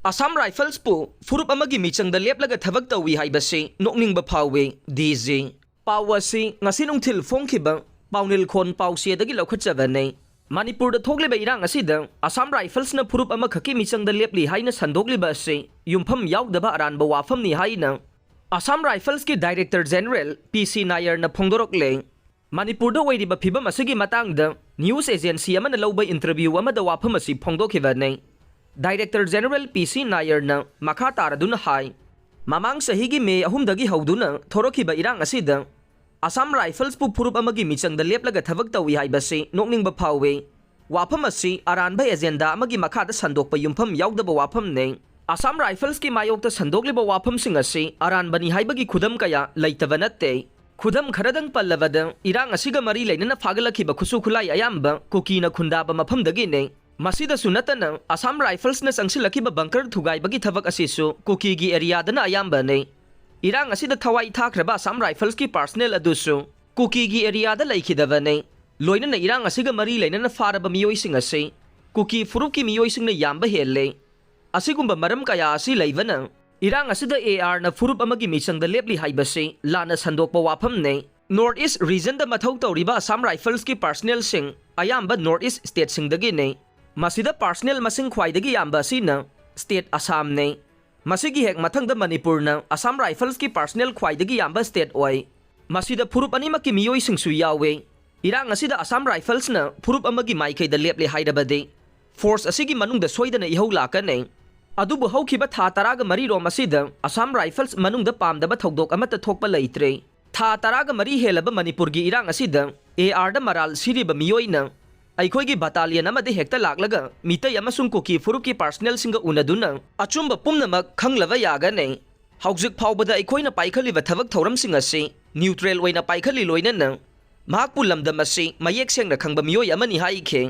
Assam Rifles po Furup Amagi Michangda Leplaga Thabak Touwe Haibasi Nokningba Faowe DJ Pawa si ngasinong tilfong kiba paunil kon pausia dagi laukhatjabane Manipur da thogliba irang asida Assam Rifles na Furup Amagi Michangda Lepli haina sandogliba ase yumpham yaudaba aranba wafam ni haina Assam Rifles ki Director General PC Nair na phongdorokle Manipur da wairiba phibam asigi matangda news agency amana lawba interview amada wafam asi phongdokhibane Director General PC Nair na makha taraduna hai mamang sahigi May 3 dagi hauduna thorokhiba irang asida Assam Rifles pu Furup Amagi Michangda Leplaga Thabak Touwe Haibasi Nokningba Faowe wafam asi aranba agenda amagi makha da sandokpa yumpham yaudaba wafam ne Assam Rifles ki mayokta sandogliba wafam sing asi aranba ni haibagi khudam kaya leitaba natte khudam kharadang pallabada irang asiga mari leinana fagalakhiba khusu khulai ayamba kokina khundaba mafam dagi ne Masida sunatana Assam Rifles na sangsilakiba bunker thugaibagi thabak asisu Kukigi area dana ayamba ne Irang asida thawai thakraba Assam Rifles ki personnel adusu Kukigi area da laikhidaba ne Loina na irang asiga mari leinana faraba miyoi sing ase Kuki Furup ki miyoi sing na yamba helle Asigumba maram kaya asi laibana Irang asida AR na Furup Amagi Michangda Lepli Haibasi lana sandokpa wafam ne Northeast region da mathau tawriba Assam Rifles ki personnel sing ayamba Northeast state sing dagi ne Masida personnel masing khwaidagi yamba sina state Assam ne masigi hek mathangda Manipur na Assam Rifles ki personnel khwaidagi yamba state oi masida Furup anima ki miyoi singsu yawe irang asida Assam Rifles na Furup Amagi maikai da leple haidabade force asigi manungda soidana ihau lakane adubu haukiba tha taraga mari ro masida Assam Rifles manungda pamdaba thogdok amata thokpa leitre tha taraga mari helaba Manipur gi irang asida AR da maral siriba miyoi na Aikoigi battalion amade hekta laklaga mitai amasung Kuki Furup ki personnel singa unaduna achumba pumnamak khanglaba yaga ne haujik phawbada aikoina paikhaliba thabak thoram singa se neutral oina paikhali loina na mahak pulamdam ase mayek sengna khangba miyoi amani hai khe